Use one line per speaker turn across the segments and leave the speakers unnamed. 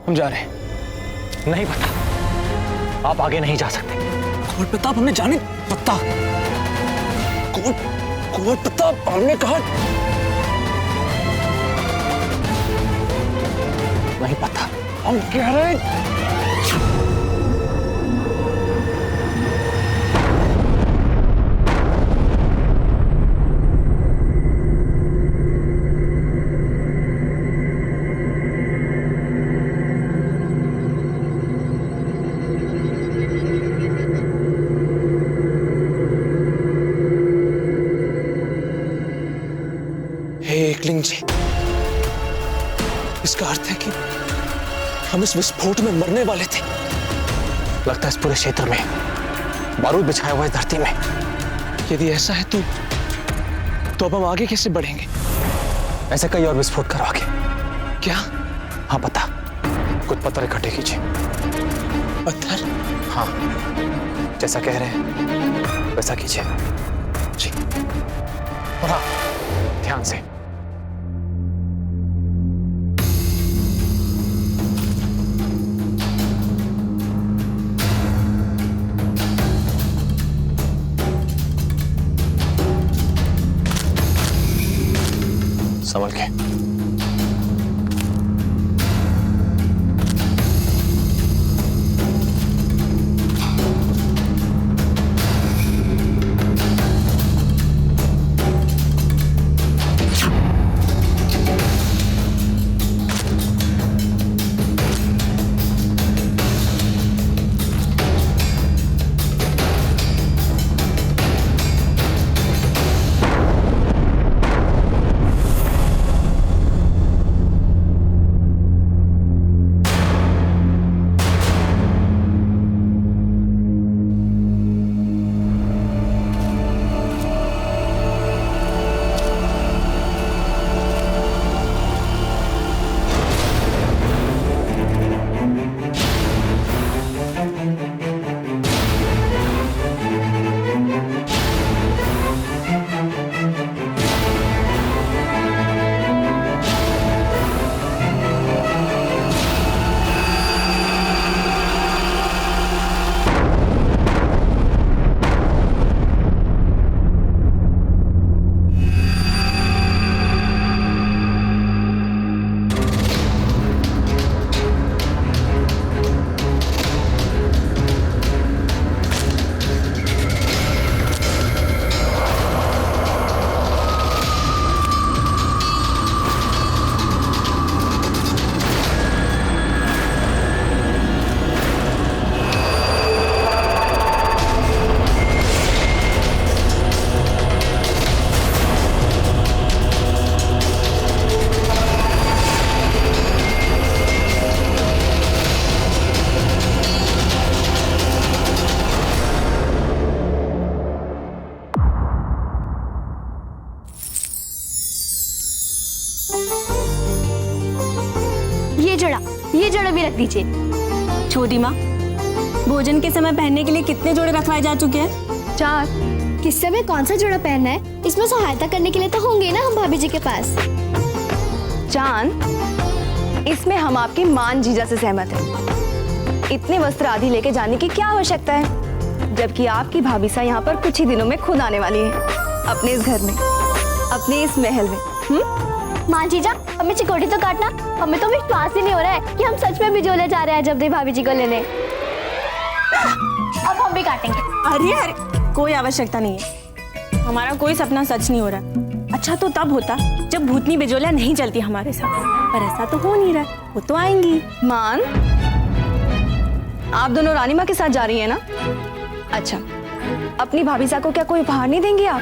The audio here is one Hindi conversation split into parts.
हम जा रहे हैं। नहीं पता, आप आगे नहीं जा सकते।
कुंवर प्रताप हमने जाने पता। कुंवर प्रताप हमने कहा
नहीं पता।
हम कह रहे हैं एकलिंग जी, इसका अर्थ है कि हम इस विस्फोट में मरने वाले थे।
लगता है इस पूरे क्षेत्र में बारूद बिछाया हुआ है धरती में।
यदि ऐसा है तो अब हम आगे कैसे बढ़ेंगे?
ऐसे कई और विस्फोट करो आगे।
क्या?
हाँ पता, कुछ पत्थर इकट्ठे कीजिए।
पत्थर?
हाँ, जैसा कह रहे हैं वैसा कीजिए जी। और हाँ, ध्यान से। संभल के।
ये जड़ा भी रख दीजिए।
छोटी माँ, भोजन के समय पहनने के लिए कितने जोड़े रखवाए जा चुके हैं?
4। किस समय कौन सा जोड़ा पहनना है, इसमें सहायता करने के लिए तो होंगे ना हम भाभी जी के पास।
चांद, इसमें हम आपके मान जीजा से सहमत हैं। इतने वस्त्र आदि लेके जाने की क्या आवश्यकता है, जबकि आपकी भाभी सा यहाँ पर कुछ ही दिनों में खुद आने वाली है, अपने इस घर में, अपने इस महल में।
माँ जीजा, हमें चिकोटी तो काटना। हमें तो विश्वास ही नहीं हो रहा है कि हम सच में बिजोले जा रहे हैं जब देव भाभी जी को लेने। अब हम भी काटेंगे।
अरे अरे, कोई आवश्यकता नहीं है, हमारा कोई सपना सच नहीं हो रहा। अच्छा तो तब होता जब भूतनी बिजोलियां नहीं चलती हमारे साथ, पर ऐसा तो हो नहीं रहा। वो तो आएंगी।
मान, आप दोनों रानी माँ के साथ जा रही हैं ना? अच्छा, अपनी भाभी सा को क्या कोई उपहार नहीं देंगे आप?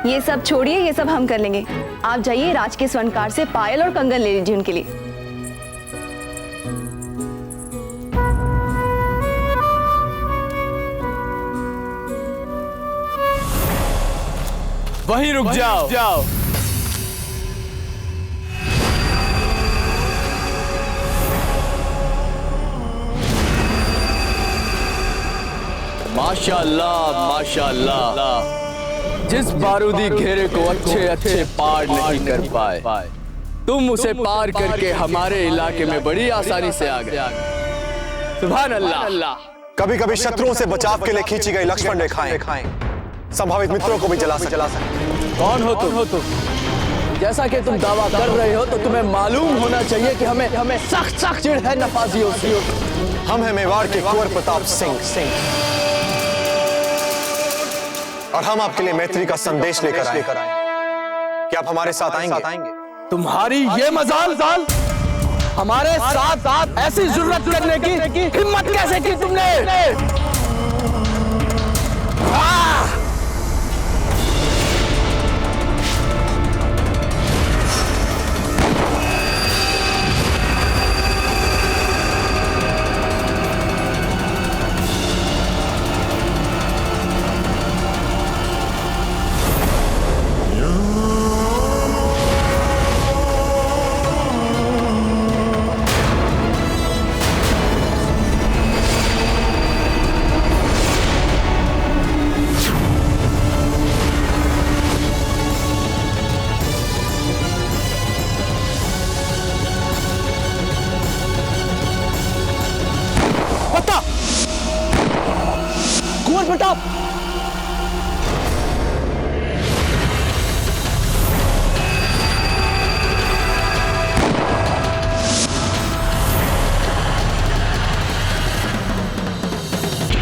ये सब छोड़िए, ये सब हम कर लेंगे। आप जाइए राज के स्वर्णकार से पायल और कंगन ले लीजिए उनके लिए।
वहीं रुक जाओ। माशाअल्लाह माशाअल्लाह, जिस बारूदी घेरे को अच्छे पार नहीं कर पाए, तुम उसे पार करके हमारे इलाके में बड़ी आसानी से आ गए। सुभान अल्लाह।
कभी कभी शत्रुओं से बचाव के लिए खींची गई लक्ष्मण रेखाएं संभावित मित्रों को भी जला सकते।
कौन हो तुम? जैसा कि तुम दावा कर रहे हो तो तुम्हें मालूम होना चाहिए कि हमें सख्त चिढ़ है नफाजियों से।
हम हैं मेवाड़ के कुंवर प्रताप सिंह और हम आपके लिए मैत्री का संदेश लेकर आए। क्या आप हमारे साथ आएंगे?
तुम्हारी ये मजाल हमारे साथ ऐसी जुर्रत करने की हिम्मत कैसे की तुमने? कुंवर प्रताप,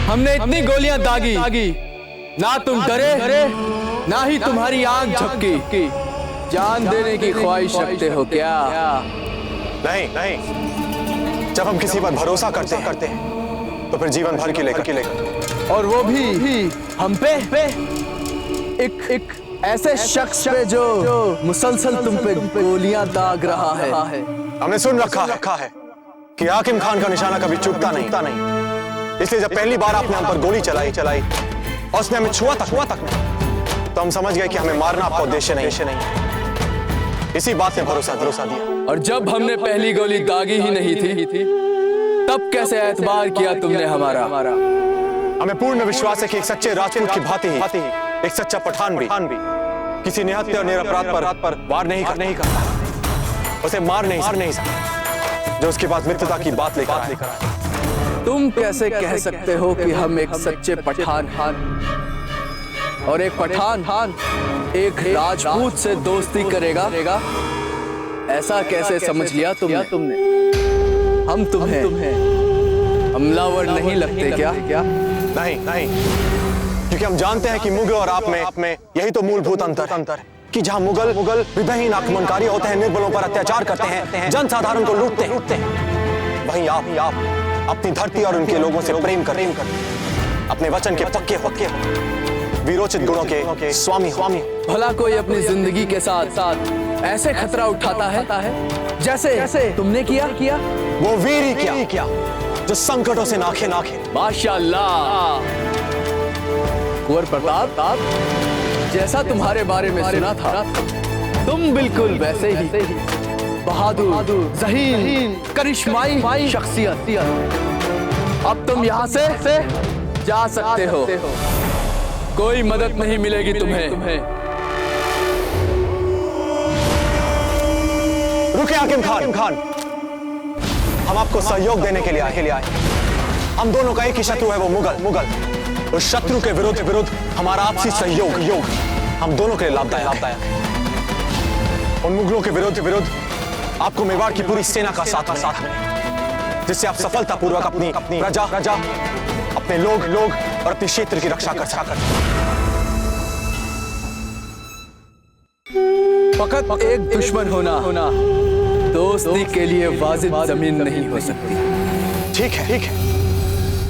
हमने इतनी गोलियां दागी, ना तुम डरे ना ही तुम्हारी आंख झपकी। जान देने की ख्वाहिश रखते हो क्या?
नहीं। जब हम किसी पर भरोसा करते हैं तो फिर जीवन भर के लेकर
और वो भी हम पे एक ऐसे शख्स पे जो मुसलसल तुम पे गोलियां दाग रहा है।
हमने सुन रखा है कि हाकिम खान का निशाना कभी चूकता नहीं। इसलिए जब पहली बार आपने हम पर गोली चलाई और उसने हमें छुआ तक नहीं, तो हम समझ गए कि हमें मारना आपका उद्देश्य नहीं। इसी बात ने भरोसा दिया।
और जब हमने पहली गोली दागी ही नहीं थी तब कैसे एतबार किया तुमने हमारा?
हमें पूर्ण विश्वास है कि एक सच्चे राजपूत की भांति ही एक सच्चा पठान भी किसी निहत्थे और निरपराध पर वार नहीं करता, उसे मार नहीं सकता जो उसके पास मित्रता की बात लेकर आए।
तुम कैसे कह सकते हो कि हम एक सच्चे पठान और एक पठान एक राजपूत से दोस्ती करेगा? ऐसा कैसे समझ लिया तुमने? हम तुम्हें हमलावर नहीं लगते क्या?
नहीं, क्योंकि हम जानते हैं कि मुगल और आप में यही तो मूलभूत अंतर है कि जहां मुगल विधाहीन आक्रमणकारी होते हैं, निर्बलों पर अत्याचार करते हैं, जनसाधारण को लूटते हैं, वहीं आप अपनी धरती और उनके लोगों से प्रेम करते हैं, अपने वचन के पक्के वीरोचित गुणों के स्वामी।
भला कोई अपनी जिंदगी के साथ ऐसे खतरा उठाता है जैसे तुमने किया?
वो वीर ही क्या जो संकटों से नाखे।
माशाअल्लाह। कुंवर प्रताप, जैसा तुम्हारे बारे में सुना था तुम बिल्कुल वैसे ही बहादुर, ज़हीन, करिश्माई शख्सियत। अब तुम यहाँ से जा सकते हो, कोई मदद नहीं मिलेगी तुम्हें।
रुके हाकिम खान, हम आपको सहयोग देने के लिए आए। हम दोनों का एक ही शत्रु है, वो मुगल। उस शत्रु के विरुद्ध हमारा आपसी सहयोग हम दोनों के लिए लाभदायक है। उन मुगलों के विरुद्ध आपको मेवाड़ की पूरी सेना का साथ मिले, जिससे आप सफलतापूर्वक अपनी प्रजा, अपने लोग और अपने क्षेत्र की रक्षा कर सकते।
फकत एक दुश्मन होना दोस्ती के लिए वाजिब जमीन नहीं हो सकती।
ठीक है,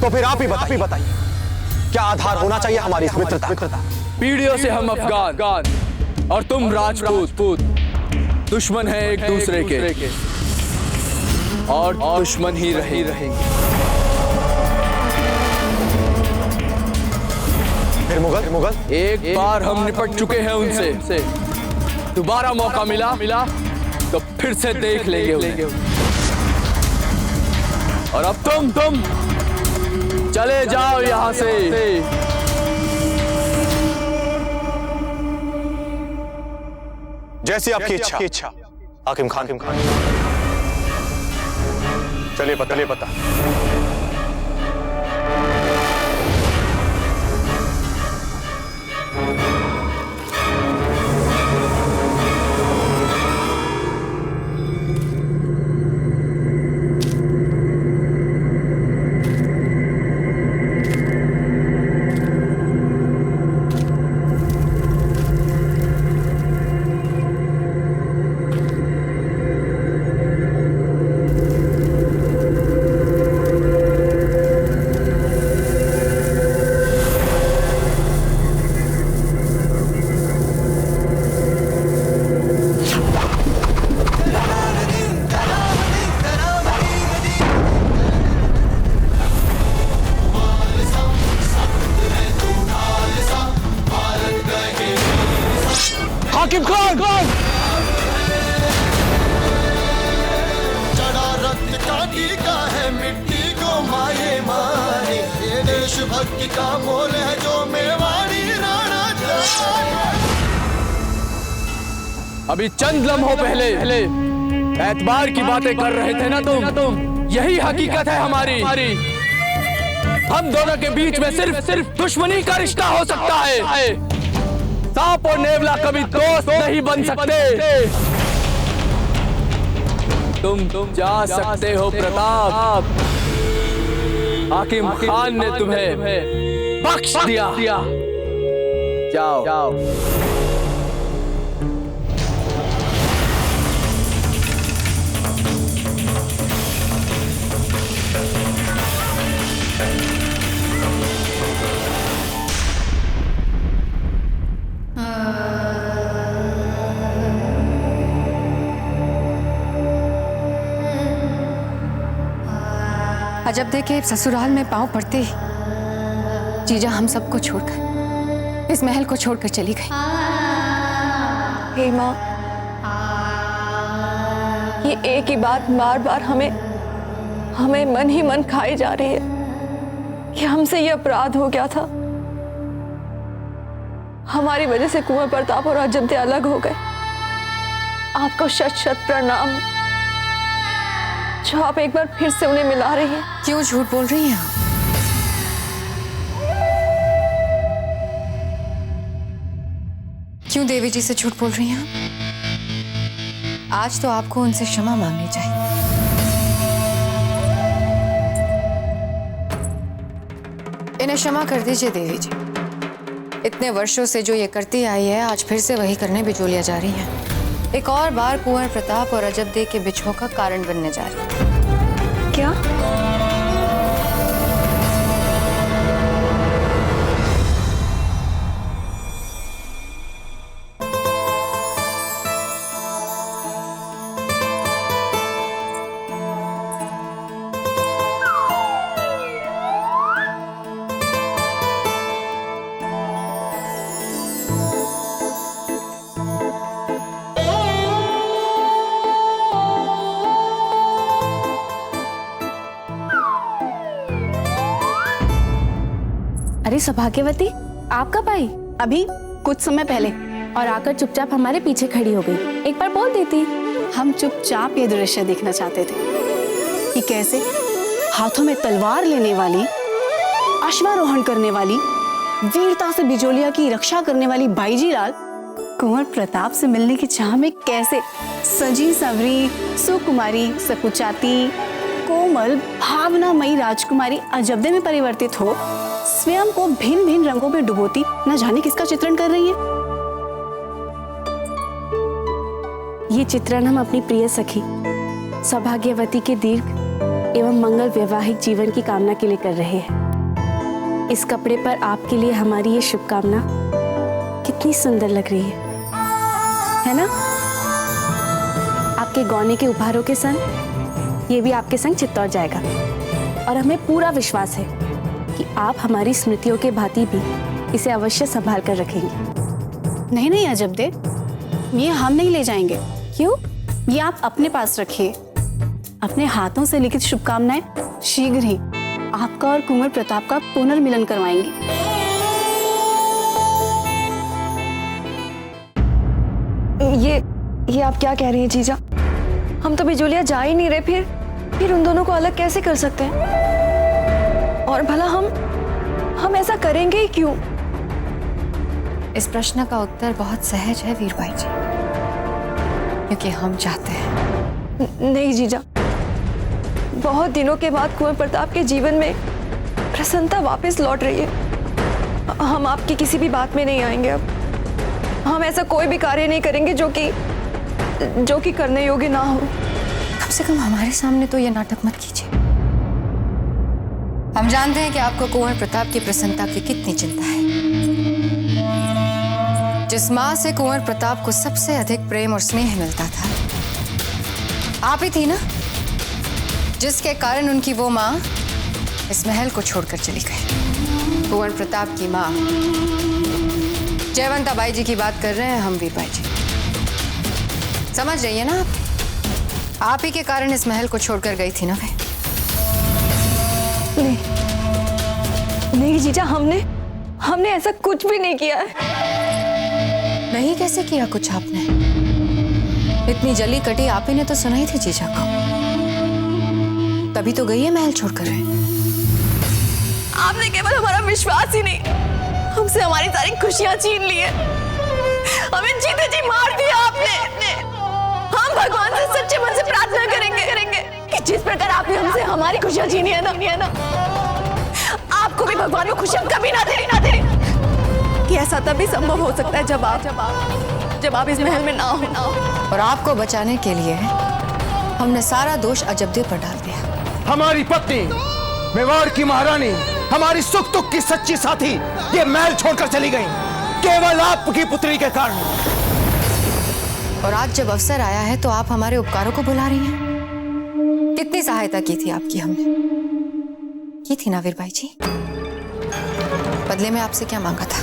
तो फिर आप ही बताइए क्या आधार होना चाहिए हमारी इस मित्रता?
पीढ़ियों से हम अफगान और तुम राजपूत दुश्मन हैं एक दूसरे के और दुश्मन ही रहेंगे।
फिर मुगल
एक बार हम निपट चुके हैं उनसे, दोबारा मौका मिला तो फिर से देख लेंगे उन्हें। और अब तुम चले जाओ यहाँ से।
जैसी आपकी इच्छा। हाकिम खान चलिए पता
हाकिम खान
चढ़ा रक्त का टीका है मिट्टी को माये मारे, ये देशभक्ति का मोल है जो मेवाड़ी राणा जाए।
अभी चंद लम्हों पहले एतबार की बातें कर रहे थे ना तुम। यही हकीकत है हमारी। हम दोनों के बीच में सिर्फ दुश्मनी का रिश्ता हो सकता है। सांप और नेवला कभी दोस्त नहीं बन सकते। तुम जा सकते हो प्रताप। हाकिम खान ने तुम्हें बख्श दिया। जाओ।
अजब देखे ससुराल में पांव पड़ते ही जीजा हम सबको छोड़कर इस महल को छोड़कर चली गई।
हे माँ, ये एक ही बात बार बार हमें मन ही मन खाई जा रही है कि हमसे ये अपराध हो गया था। हमारी वजह से कुंवर प्रताप और अजब अलग हो गए। आपको शत शत प्रणाम जो आप एक बार फिर से उन्हें मिला रही हैं।
क्यों झूठ बोल रही हैं आप? क्यों देवी जी से झूठ बोल रही हैं आप? आज तो आपको उनसे क्षमा मांगनी चाहिए। इन्हें क्षमा कर दीजिए देवी जी। इतने वर्षों से जो ये करती आई है आज फिर से वही करने बिजोलिया जा रही है। एक और बार कुंवर प्रताप और अजब के बिछोह का कारण बनने जा रही है।
क्या?
अरे सौभाग्यवती, आप कब आई?
अभी कुछ समय पहले।
और आकर चुपचाप हमारे पीछे खड़ी हो गई। एक बार बोल देती।
हम चुपचाप ये दृश्य देखना चाहते थे कि कैसे हाथों में तलवार लेने वाली, अश्वारोहण करने वाली, वीरता से बिजोलिया की रक्षा करने वाली बाईजी लाल कुंवर प्रताप से मिलने की चाह में कैसे सजी संवरी सुकुमारी सकुचाती कोमल भावनामयी राजकुमारी अजब्दे में परिवर्तित हो स्वयं को भिन्न भिन्न रंगों में डुबोती न जाने किसका चित्रण कर रही है।
ये चित्रण हम अपनी प्रिय सखी सौभाग्यवती के दीर्घ एवं मंगल वैवाहिक जीवन की कामना के लिए कर रहे हैं। इस कपड़े पर आपके लिए हमारी ये शुभकामना कितनी सुंदर लग रही है ना? आपके गौने के उपहारों के संग ये भी आपके संग चित्तौड़ जाएगा। और हमें पूरा विश्वास है कि आप हमारी स्मृतियों के भांति भी इसे अवश्य संभाल कर रखेंगे।
नहीं नहीं अजब्दे, ये हम नहीं ले जाएंगे।
क्यों?
ये आप अपने पास रखिए। अपने हाथों से लिखित शुभकामनाएं शीघ्र ही आपका और कुंवर प्रताप का पुनर्मिलन करवाएंगी।
ये आप क्या कह रही हैं जीजा?
हम तो बिजोलिया जा ही नहीं रहे, फिर उन दोनों को अलग कैसे कर सकते हैं? और भला हम ऐसा करेंगे ही क्यों?
इस प्रश्न का उत्तर बहुत सहज है वीरबाई जी, क्योंकि हम चाहते हैं।
नहीं जीजा, बहुत दिनों के बाद कुंवर प्रताप के जीवन में प्रसन्नता वापस लौट रही है। हम आपकी किसी भी बात में नहीं आएंगे। अब हम ऐसा कोई भी कार्य नहीं करेंगे जो कि करने योग्य ना हो।
कम से कम हमारे सामने तो ये नाटक मत कीजिए। हम जानते हैं कि आपको कुंवर प्रताप की प्रसन्नता की कितनी चिंता है। जिस माँ से कुंवर प्रताप को सबसे अधिक प्रेम और स्नेह मिलता था, आप ही थी ना, जिसके कारण उनकी वो माँ इस महल को छोड़कर चली गई। कुंवर प्रताप की माँ जयवंता बाई जी की बात कर रहे हैं हम, वीरबाई जी। समझ रही है ना आप ही के कारण इस महल को छोड़कर गई थी ना वे।
नहीं जीजा, हमने ऐसा कुछ भी नहीं किया है।
नहीं कैसे किया कुछ आपने? इतनी जली कटी आप ही ने तो सुनाई थी जीजा को, तभी तो गई है महल छोड़कर।
आपने केवल हमारा विश्वास ही नहीं, हमसे हमारी सारी खुशियां छीन ली है। हमें जीते जी मार दिया आपने। हम भगवान से सच्चे मन से प्रार्थना करेंगे कि जिस प्रकार आपने हमसे हमारी खुशियां छीनी है ना, आपको भी भगवान को खुशियां कभी ना दे। कि ऐसा तभी संभव हो सकता है जब आप इस महल में ना हो।
और आपको बचाने के लिए हमने सारा दोष अजबदे पर डाल दिया।
हमारी पत्नी, मेवाड़ की महारानी, हमारी सुख दुख की सच्ची साथी ये महल छोड़कर चली गई केवल आपकी पुत्री के कारण।
और आज जब अवसर आया है तो आप हमारे उपकारों को भुला रही हैं। कितनी सहायता की थी आपकी हमने, की थी ना वीरबाई जी? बदले में आपसे क्या मांगा था?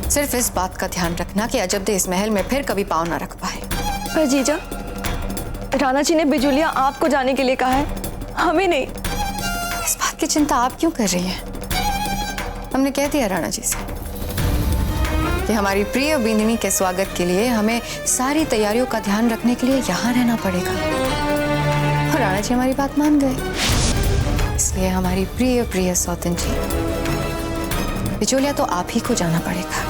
सिर्फ इस बात का ध्यान रखना कि अजबदे इस महल में फिर कभी पांव ना रख पाए।
पर जीजा, राणा जी ने बिजुलिया आपको जाने के लिए कहा है, हमें नहीं।
इस बात की चिंता आप क्यों कर रही हैं? हमने कह दिया राणा जी से कि हमारी प्रिय बिंदिनी के स्वागत के लिए हमें सारी तैयारियों का ध्यान रखने के लिए यहाँ रहना पड़ेगा। और राणा जी हमारी बात मान गए। इसलिए हमारी प्रिय प्रिय सौतन जी, बिचौलिया तो आप ही को जाना पड़ेगा।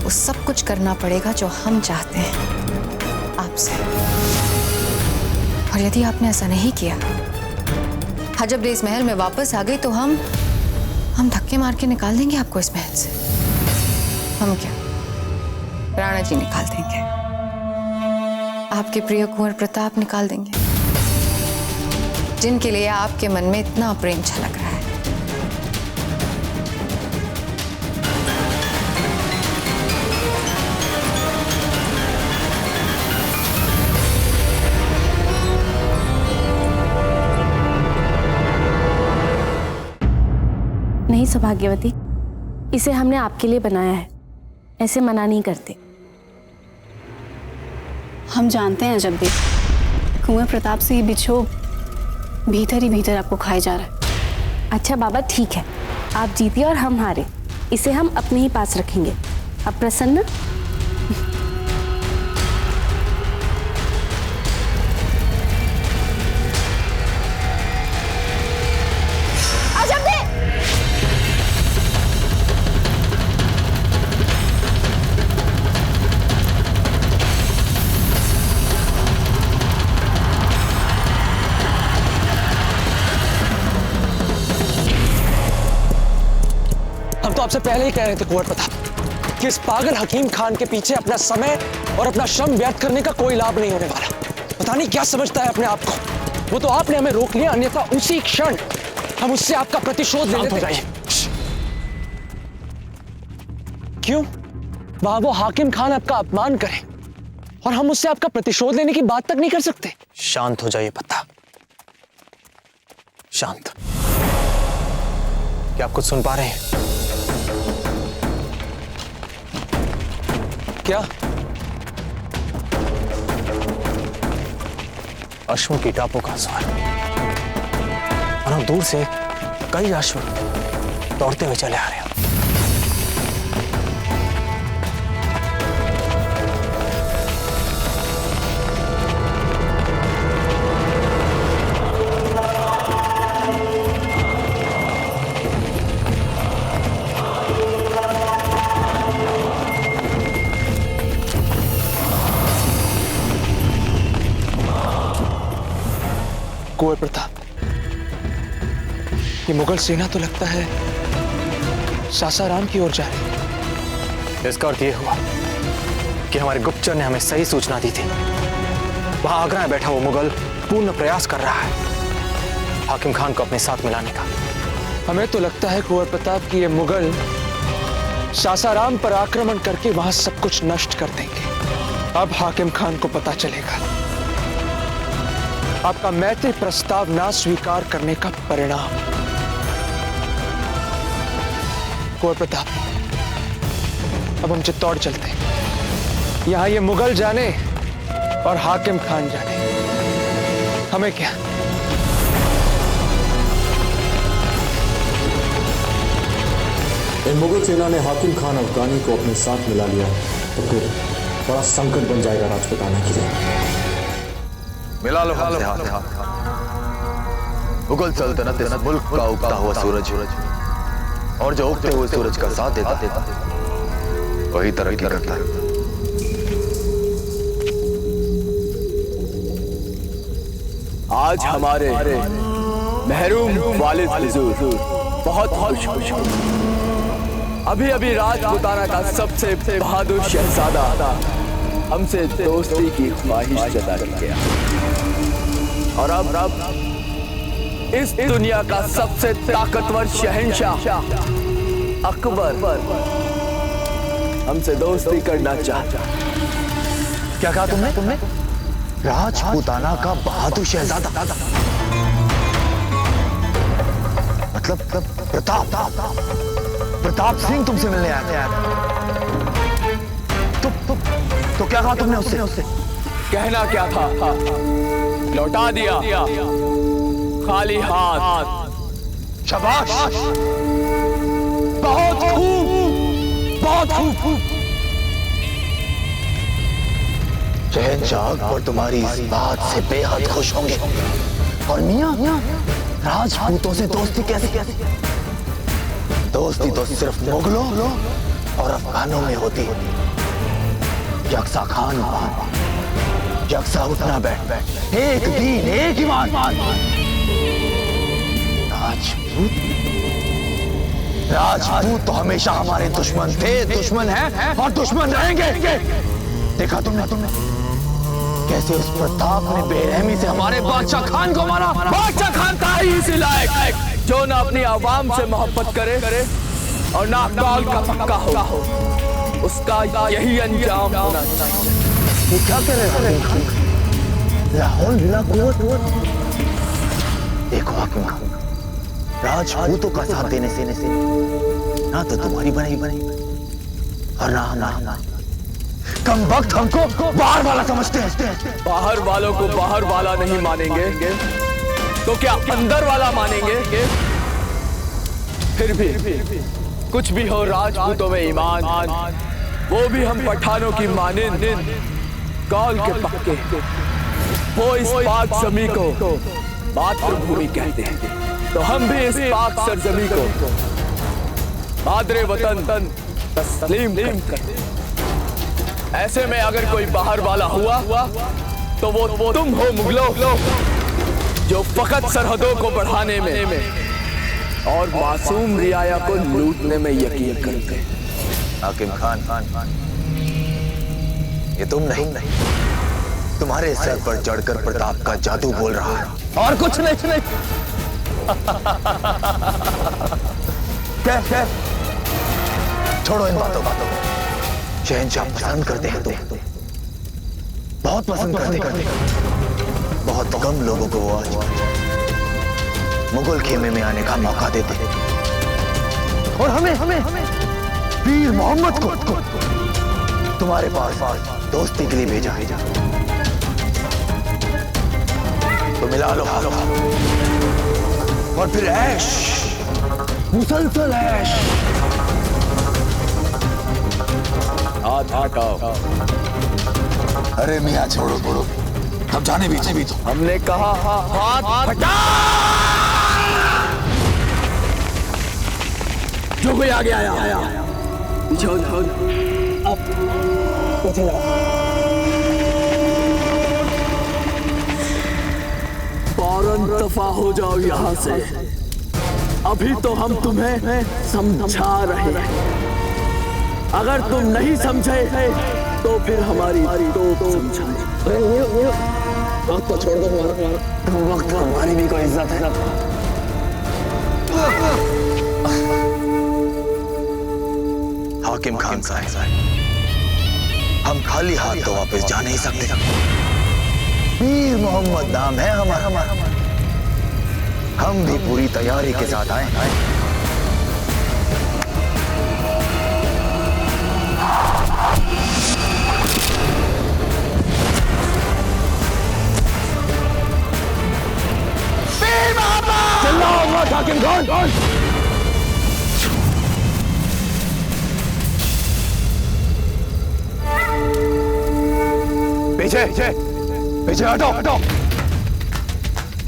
वो सब कुछ करना पड़ेगा जो हम चाहते हैं आपसे। और यदि आपने ऐसा नहीं किया, जब इस महल में वापस आ गई तो हम धक्के मार के निकाल देंगे आपको इस महल से। हम क्या, राणा जी निकाल देंगे, आपके प्रिय कुंवर प्रताप निकाल देंगे, जिनके लिए आपके मन में इतना प्रेम छलक रहा है।
नहीं सौभाग्यवती, इसे हमने आपके लिए बनाया है, ऐसे मना नहीं करते।
हम जानते हैं जब भी कुंवर प्रताप से ये बिछोह भीतर ही भीतर आपको खाए जा रहा है।
अच्छा बाबा ठीक है, आप जीतिए और हम हारे, इसे हम अपने ही पास रखेंगे। अब प्रसन्न?
तो आपसे पहले ही कह रहे थे कुंवर प्रताप कि इस पागल हकीम खान के पीछे अपना समय और अपना श्रम व्यर्थ करने का कोई लाभ नहीं होने वाला। पता नहीं क्या समझता है अपने आप को। वो तो आपने हमें रोक लिया, अन्यथा उसी क्षण हम उससे आपका प्रतिशोध ले लेते। क्यों? वहां वो हाकिम खान आपका अपमान करे और हम उससे आपका प्रतिशोध लेने की बात तक नहीं कर सकते।
शांत हो जाइए पत्ता, शांत। क्या आप कुछ सुन पा रहे हैं?
क्या?
अश्वों की टापों का स्वर, और हम दूर से कई अश्व दौड़ते हुए चले आ रहे हैं।
कुंवर प्रताप, ये मुगल सेना तो लगता है सासाराम की ओर जा रही है।
इसका अर्थ यह हुआ कि हमारे गुप्तचर ने हमें सही सूचना दी थी। वहां आगरा में बैठा वो मुगल पूर्ण प्रयास कर रहा है हाकिम खान को अपने साथ मिलाने का।
हमें तो लगता है कुंवर प्रताप कि ये मुगल सासाराम पर आक्रमण करके वहां सब कुछ नष्ट कर देंगे। अब हाकिम खान को पता चलेगा आपका मैत्री प्रस्ताव ना स्वीकार करने का परिणाम। कुंवर प्रताप, अब हम चित्तौड़ चलते हैं। यहां ये मुगल जाने और हाकिम खान जाने, हमें क्या।
इन मुगल सेना ने हाकिम खान अफगानी को अपने साथ मिला लिया तो फिर बड़ा संकट बन जाएगा राजपुताना के लिए।
मिला लो हाथ से हाथ। मुगल सल्तनत इस मुल्क का उगता हुआ सूरज, और जो उगते हुए सूरज का साथ देता वही तरक्की करता है।
आज हमारे महरूम वालिद हुजूर बहुत खुश। अभी अभी राजपुताना का सबसे बहादुर शहजादा हमसे दोस्ती की ख्वाहिश जता गया, और अब इस दुनिया का सबसे ताकतवर शहंशाह अकबर हमसे दोस्ती करना चाहता।
क्या कहा तुमने? राजपुताना का बहादुर शहजादा मतलब प्रताप सिंह तुमसे मिलने आया। तो क्या कहा तुमने उससे?
कहना क्या था? लौटा दिया खाली हाथ।
शाबाश,
बहुत खूब।
शहंशाह अकबर तुम्हारी इस बात से बेहद खुश होंगे। और मियां, राजपूतों से दोस्ती कैसे? दोस्ती तो सिर्फ मुगलों और अफगानों में होती है। यकसा खान यकसा उठना बैठ, एक दीन एक ईमान। राजपूत तो हमेशा हमारे दुश्मन थे, दुश्मन हैं और दुश्मन रहेंगे। देखा तुमने कैसे उस प्रताप ने बेरहमी से हमारे बादशाह खान को मारा।
बादशाह खान था ही इसी लायक जो ना अपनी आवाम से मोहब्बत करे और ना काल का पक्का हो। उसका यही अंजाम होना चाहिए।
ये क्या कह रहे हो? लाहौल बिला कुव्वत। देखो हाकिम खान, राजपूतों का साथ देने से ना तो तुम्हारी बनेगी और ना कम वक्त हमको बाहर वाला समझते हैं।
बाहर वालों को बाहर वाला नहीं मानेंगे तो क्या अंदर वाला मानेंगे? फिर भी कुछ भी हो, राजपूतों में ईमान, वो भी हम पठानों की मानिंद कौल के पक्के। वो इस पाक जमी को मातृभूमि कहते हैं, तो हम भी इस पाक सरजमी को मादरे वतन तस्लीम करते हैं। ऐसे में अगर कोई बाहर वाला हुआ तो वो तुम हो मुगलों, जो फकत सरहदों को बढ़ाने में और मासूम रियाया को लूटने में यकीन करते हैं।
हाकिम खान, ये तुम नहीं, तुम्हारे सर पर चढ़कर प्रताप का जादू बोल रहा है और कुछ नहीं। क्या? छोड़ो इन बातों को। शहंशाह पसंद करते हैं तुम, बहुत पसंद करते। बहुत कम लोगों को वो आज मुगल खेमे में आने का मौका देते, और हमें वीर मोहम्मद को तुम्हारे पास दोस्ती के लिए भेजा। तो मिला लो और फिर ऐश, मुसलसल ऐश।
हाथ हटाओ।
अरे मियां छोड़ो, अब जाने भी तो।
हमने कहा हाथ हटा। जो कोई आगे आया फौरन तुरंत दफा हो जाओ यहाँ से। अभी तो हम तुम्हें समझा रहे हैं। अगर तुम नहीं समझे तो फिर हमारी तो समझाए।
वक्त तो छोड़ दो, वक्त हमारी भी कोई इज्जत है ना।
हाकिम खान साहब, हम खाली हाथ तो वापस जा नहीं सकते। मीर मोहम्मद नाम है हमारा। हम भी पूरी तैयारी के साथ आए।
चिल्लाओ मत हाकिम खान।
पीछे पीछे हटो हटो।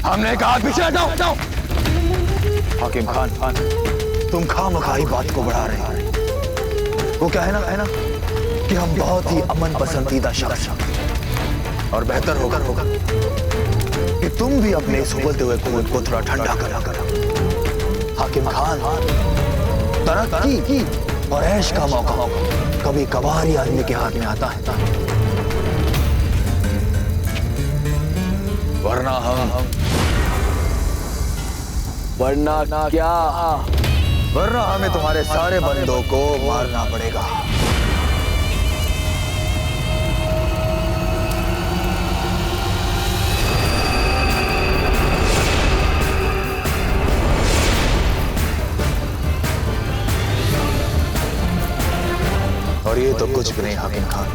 हमने कहा पीछे हटो हटो।
हाकिम खान, तुम खामखाई बात को बढ़ा रहे हैं। वो क्या है ना कि हम बहुत ही अमन पसंदीदा शख्स, और बेहतर होगा कि तुम भी अपने इस उबलते हुए खून को थोड़ा ठंडा करा। हाकिम खान, तरक्की और ऐश का मौका कभी कभार ही आदमी के हाथ में आता है,
वरना क्या?
वरना हमें तुम्हारे सारे बंदों को मारना पड़ेगा। और ये तो कुछ भी नहीं हाकिम खान,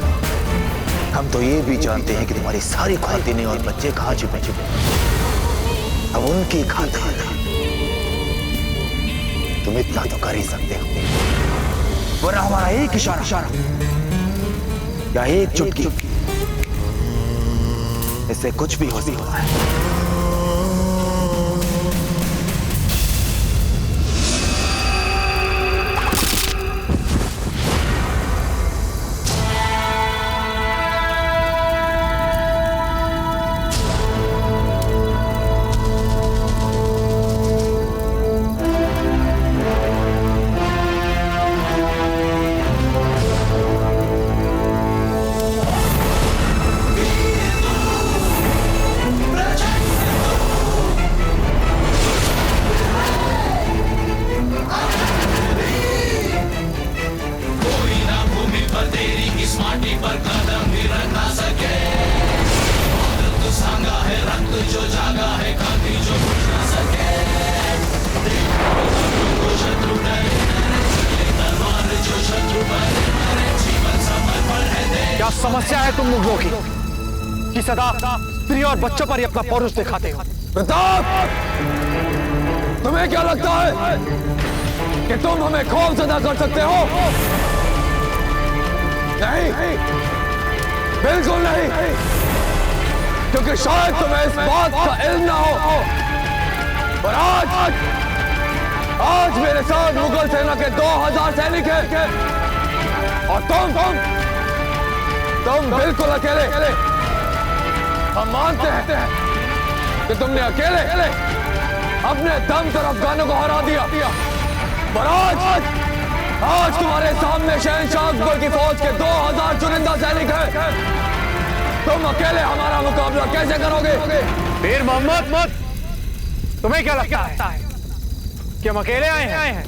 हम तो ये भी जानते हैं कि तुम्हारी सारी खातिनें और बच्चे कहाँ छिपे। अब उनकी खातिर तुम इतना तो कर ही सकते हो, वरना हमारा एक इशारा या एक चुटकी, इससे कुछ भी हो सकता है।
क्या समस्या है तुम मुगलों की कि सदा स्त्री और बच्चों पर ही अपना पौरुष दिखाते हो?
प्रताप, तुम्हें क्या लगता है कि तुम हमें खौफजदा कर सकते हो? नहीं, बिल्कुल नहीं, क्योंकि शायद तुम्हें इस बात का इल्म ना हो, पर आज मेरे साथ मुगल सेना के 2000 सैनिक हैं और तुम बिल्कुल अकेले। हम मानते हैं कि तुमने अकेले अपने दम पर अफगानों को हरा दिया, पर आज तुम्हारे सामने शहंशाह अकबर की फौज के 2000 चुनिंदा सैनिक हैं। तुम अकेले हमारा मुकाबला कैसे करोगे?
मीर मोहम्मद, तुम्हें क्या लगता है कि हम अकेले आए हैं?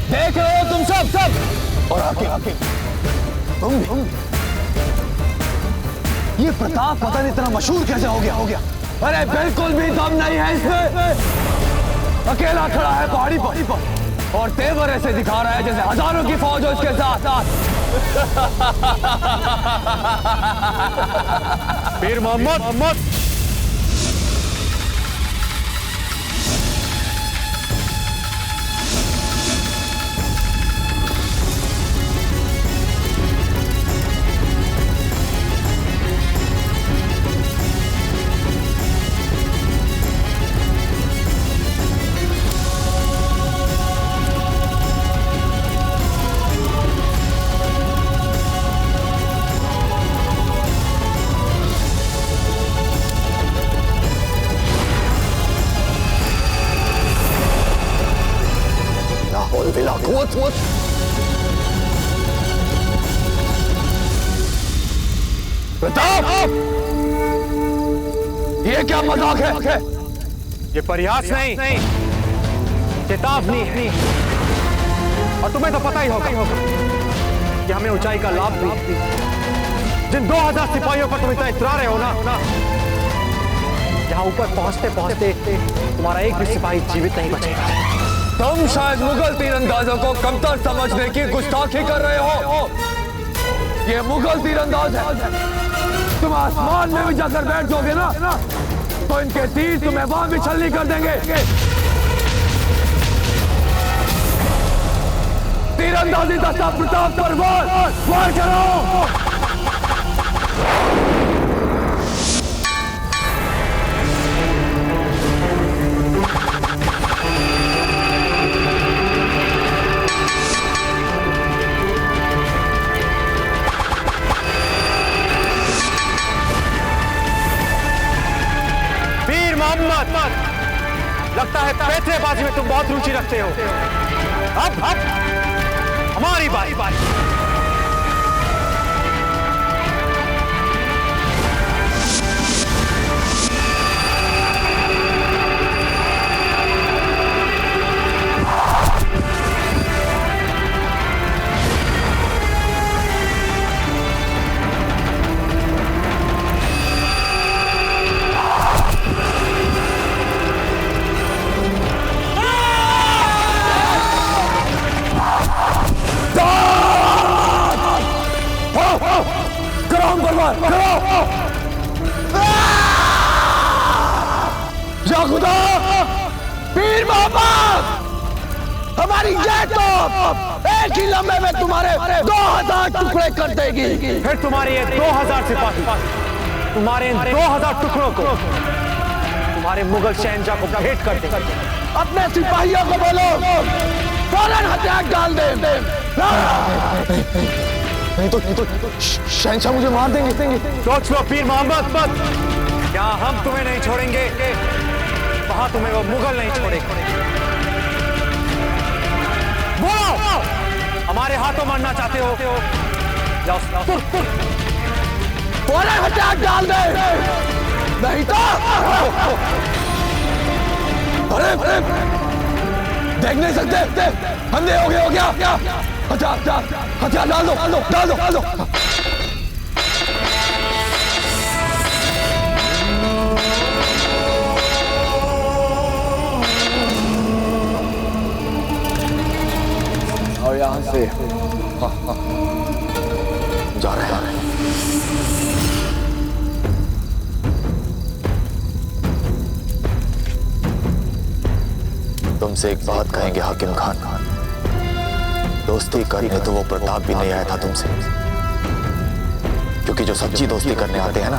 देख रहे हो तुम सब
और आके तुम भी। ये प्रताप पता नहीं इतना मशहूर कैसे हो गया।
अरे बिल्कुल भी दम नहीं है इसमें। अकेला खड़ा है पहाड़ी पर और तेवर ऐसे दिखा रहा है जैसे हजारों की फौज हो इसके साथ।
मीर मोहम्मद,
प्रताप, ये क्या मजाक है?
ये प्रयास नहीं, चेतावनी है। और तुम्हें तो पता ही होगा कि हमें ऊंचाई का लाभ भी। जिन 2000 सिपाहियों पर तुम इतना इतरा रहे हो ना, यहाँ ऊपर पहुंचते पहुंचते तुम्हारा एक भी सिपाही जीवित नहीं बचेगा।
तुम शायद मुगल तीरंदाजों को कमतर समझने की गुस्ताखी कर रहे हो। ये मुगल तीरंदाज है। तुम आसमान में भी जाकर बैठ जाओगे ना, तो इनके तीर तुम्हें वहां भी छलनी कर देंगे। तीरंदाजी दस्ता प्रताप पर वार करो।
लगता है पैतरेबाजी में तुम बहुत रुचि रखते हो। अब हमारी बारी।
या खुदा, पीर मोहम्मद, हमारी ये तो एक ही लम्हे में तुम्हारे 2000 टुकड़े कर देगी।
फिर तुम्हारे ये 2000 सिपाही तुम्हारे इन 2000 टुकड़ों को तुम्हारे मुगल शहंशाह को भेंट कर देंगे।
अपने सिपाहियों को बोलो फौरन हथियार डाल दे। नहीं तो शहंशाह मुझे मार देंगे।
सोच लो पीर मोहम्मद, क्या हम तुम्हें नहीं छोड़ेंगे, वहां तुम्हें वो मुगल नहीं छोड़ेंगे। बोलो, हमारे हाथों मरना चाहते हो? जाओ,
फौरन हथियार डाल दे, नहीं तो अरे देख नहीं सकते, अंधे हो गया। हथियार डाल दो।
और यहाँ से
जा रहे हैं। तुमसे एक बात कहेंगे हाकिम खान, दोस्ती करने तो वो प्रताप भी नहीं आया था तुमसे, क्योंकि जो सच्ची दोस्ती करने आते हैं ना,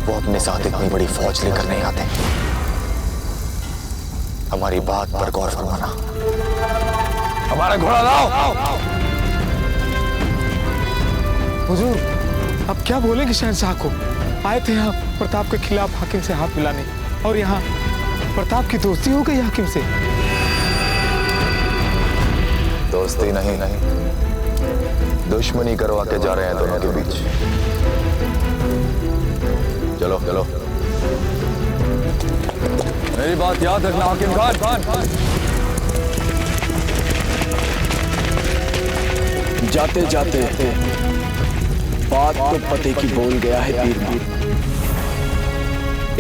वो अपने साथ इतनी बड़ी फौज लेकर नहीं आते। हमारी बात पर गौर फरमाना।
हमारा घोड़ा लाओ।
हुजूर, अब क्या बोलेंगे शहंशाह को? आए थे यहाँ प्रताप के खिलाफ हाकिम से हाथ मिलाने, और यहाँ प्रताप की दोस्ती हो गई हाकिम से।
दोस्ती नहीं, दुश्मनी करवा के जा रहे हैं दोनों के बीच। चलो।
मेरी बात याद रखना हाकिम खान।
जाते जाते बात तो पते की बोल गया है पीर मोहम्मद।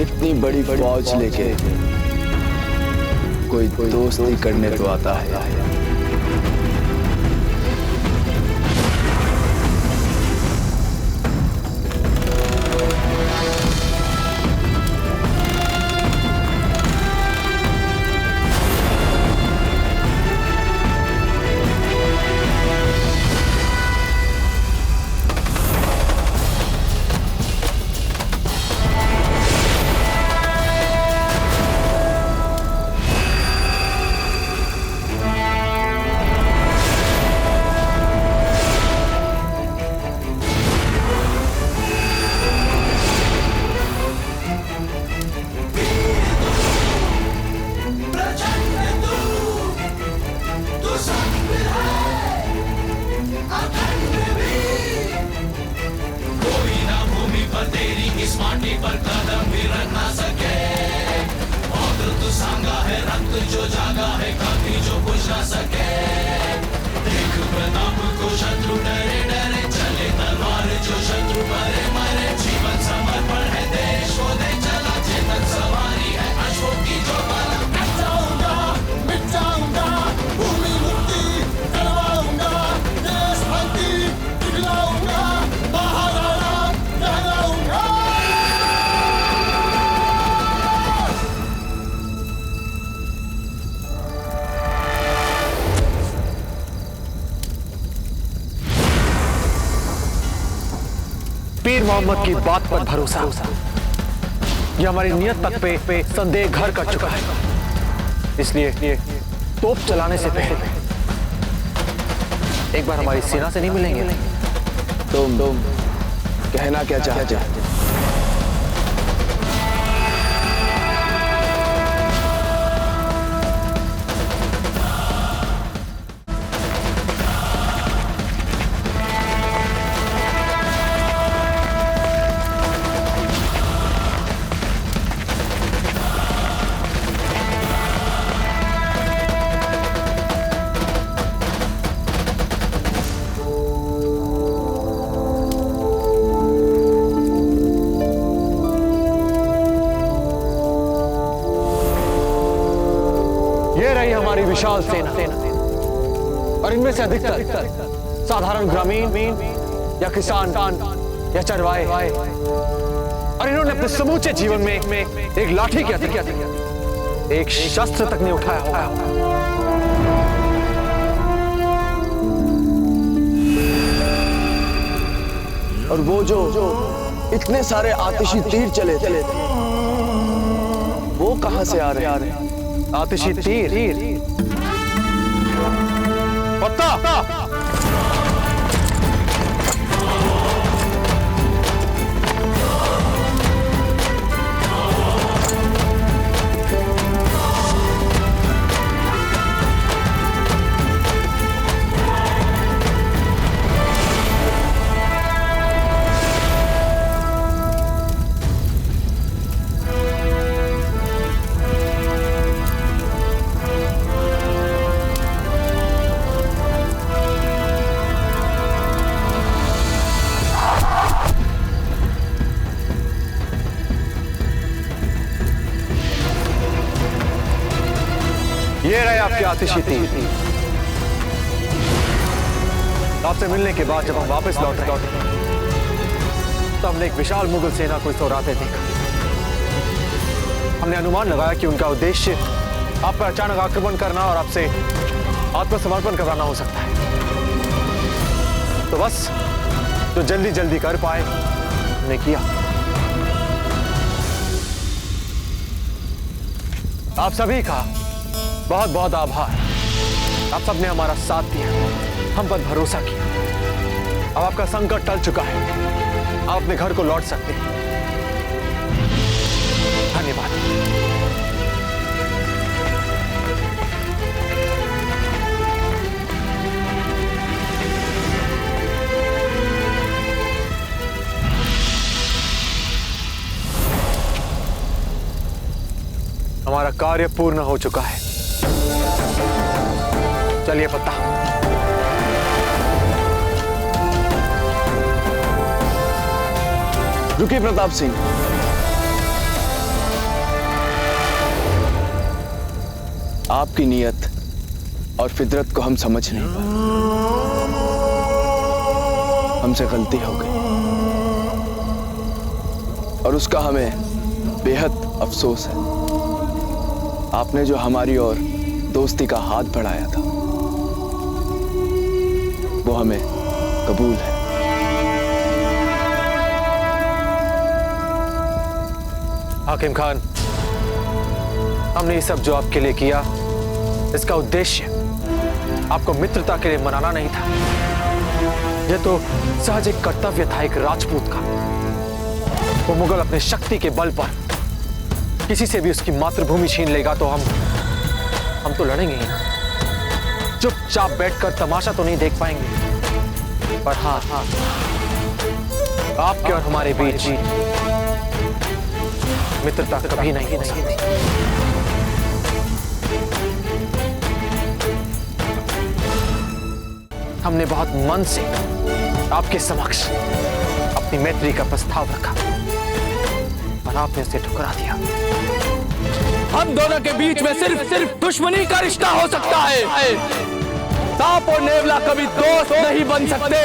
इतनी बड़ी फौज लेके कोई दोस्ती करने तो आता है।
पीर मोहम्मद की बात पर भरोसा, ये हमारी नियत तक पे संदेह घर कर चुका है। इसलिए तोप चलाने से पहले एक बार हमारी सेना से नहीं मिलेंगे?
तुम कहना क्या चाहते हो?
हमारी विशाल सेना और इनमें से अधिकतर साधारण ग्रामीण या किसान या चरवाहे, और इन्होंने अपने समूचे जीवन में एक लाठी क्या थी, एक शस्त्र तक नहीं उठाया होगा।
और वो जो इतने सारे आतिशी तीर चले थे, वो कहां से आ रहे हैं?
आतिशी तीर पत्ता ये रहे आपके आतिशी तीर। आपसे मिलने के बाद जब हम वापस लौटे तो हमने एक विशाल मुगल सेना को इस ओर आते देखा। हमने अनुमान लगाया कि उनका उद्देश्य आप पर अचानक आक्रमण करना और आपसे आत्मसमर्पण कराना हो सकता है। तो बस जो जल्दी जल्दी कर पाए हमने किया। आप सभी का बहुत बहुत आभार। आप सबने हमारा साथ दिया, हम पर भरोसा किया। अब आपका संकट टल चुका है, आप अपने घर को लौट सकते हैं। धन्यवाद। हमारा कार्य पूर्ण हो चुका है। चलिए पत्ता।
रुकिए प्रताप सिंह, आपकी नियत और फितरत को हम समझ नहीं पाए। हमसे गलती हो गई और उसका हमें बेहद अफसोस है। आपने जो हमारी और दोस्ती का हाथ बढ़ाया था वो हमें कबूल है।
हाकिम खान, हमने ये सब जो आपके लिए किया, इसका उद्देश्य आपको मित्रता के लिए मनाना नहीं था। यह तो सहज एक कर्तव्य था एक राजपूत का। वो मुगल अपने शक्ति के बल पर किसी से भी उसकी मातृभूमि छीन लेगा तो हम तो लड़ेंगे ही ना। चुपचाप बैठकर तमाशा तो नहीं देख पाएंगे, पर हाँ, आपके और हमारे बीच मित्रता कभी नहीं हो सकती। हमने बहुत मन से आपके समक्ष अपनी मैत्री का प्रस्ताव रखा और आपने उसे ठुकरा दिया।
हम दोनों के बीच में सिर्फ दुश्मनी का रिश्ता हो सकता है। सांप और नेवला कभी दोस्त नहीं बन सकते।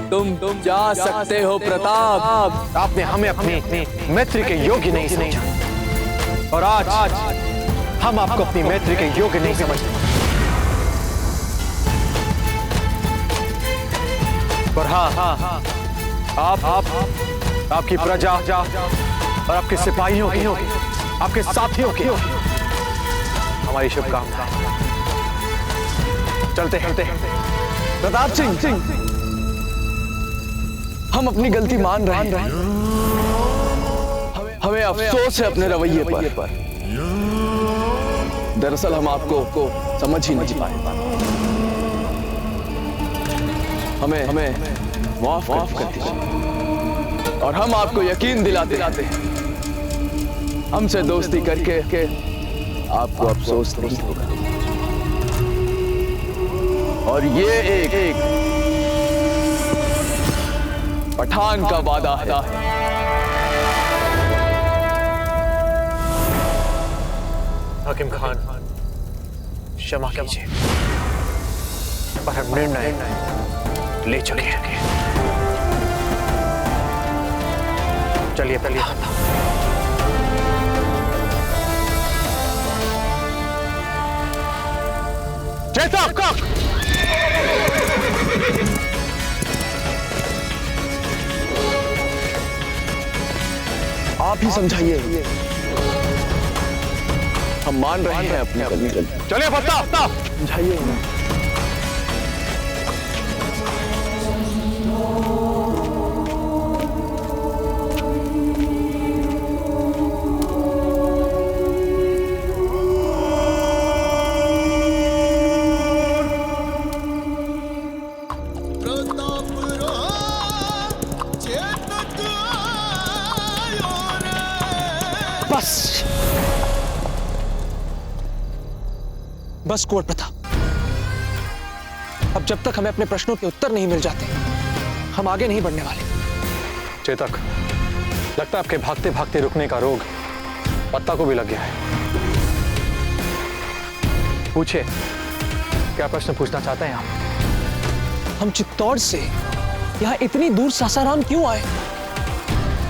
तुम जा सकते हो प्रताप।
आपने हमें अपनी मैत्री के योग्य नहीं समझा और आज हम आपको अपनी मैत्री के योग्य नहीं समझते। पर हाँ, आपकी प्रजा और आपके सिपाहियों की, आपके साथियों की हमारी शुभकामनाएं। चलते हैं।
प्रताप सिंह, हम अपनी गलती मान रहे हैं।
हमें अफसोस है अपने रवैये पर। दरअसल हम आपको समझ ही नहीं पाए। हमें माफ कर दीजिए और हम आपको यकीन दिलाते हमसे दोस्ती करके आपको अफसोस नहीं होगा। और ये एक पठान का वादा है।
हाकिम खान, क्षमा कीजिए, पर हम निर्णय ले चुके हैं। चलिए चेतक,
आप ही समझाइए। हम मान रहे हैं अपनी गलती।
चलिए प्रताप,
समझाइए।
बस कुंवर प्रताप, अब जब तक हमें अपने प्रश्नों के उत्तर नहीं मिल जाते, हम आगे नहीं बढ़ने वाले।
चेतक, लगता है आपके भागते भागते रुकने का रोग पत्ता को भी लग गया है। पूछिए, क्या प्रश्न पूछना चाहते हैं आप?
हम चित्तौड़ से यहाँ इतनी दूर सासाराम क्यों आए?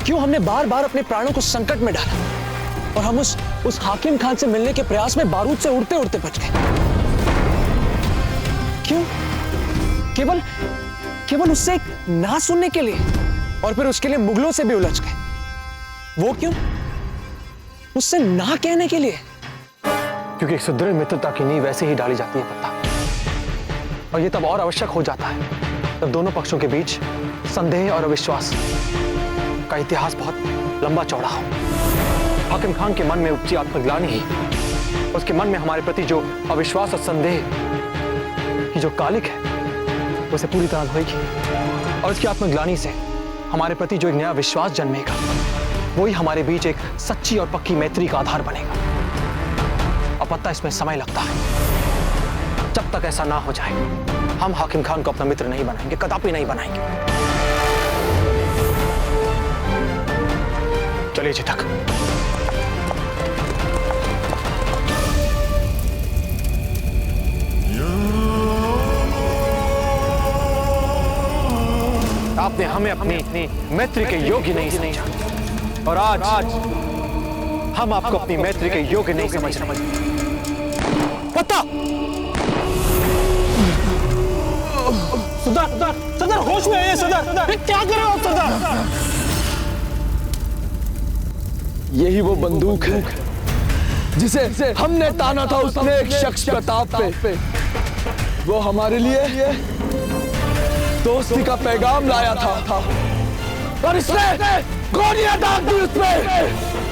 क्यों हमने बार बार अपने प्राणों को संकट में डाला और हम उस हाकिम खान से मिलने के प्रयास में बारूद से उड़ते उड़ते बच गए? क्यों? केवल उससे ना सुनने के लिए, और फिर उसके लिए मुगलों से भी उलझ गए। वो क्यों? उससे ना कहने के लिए।
क्योंकि एक सुदृढ़ मित्रता की नींव वैसे ही डाली जाती है प्रताप, और ये तब और आवश्यक हो जाता है जब दोनों पक्षों के बीच संदेह और अविश्वास का इतिहास बहुत लंबा चौड़ा हो। हाकिम खान के मन में उपजी आत्मग्लानि ही उसके मन में हमारे प्रति जो अविश्वास और संदेह की जो कालिक है उसे पूरी तरह धोएगी, और उसकी आत्मग्लानि से हमारे प्रति जो एक नया विश्वास जन्मेगा वही हमारे बीच एक सच्ची और पक्की मैत्री का आधार बनेगा। अब पता इसमें समय लगता है। जब तक ऐसा ना हो जाए हम हाकिम खान को अपना मित्र नहीं बनाएंगे, कदापि नहीं बनाएंगे। चलिए चेतक। आपने हमें अपनी मैत्री के योग्य नहीं समझा, और आज हम आपको अपनी मैत्री के योग्य नहीं समझ रहे। पता
सरदार होश में आइए सरदार, क्या कर रहे हो सरदार?
यही वो बंदूक है जिसे हमने ताना था उस नेक शख्स प्रताप पे। वो हमारे लिए दोस्ती का पैगाम लाया था, और इसने गोलियां दाग दी उस पे।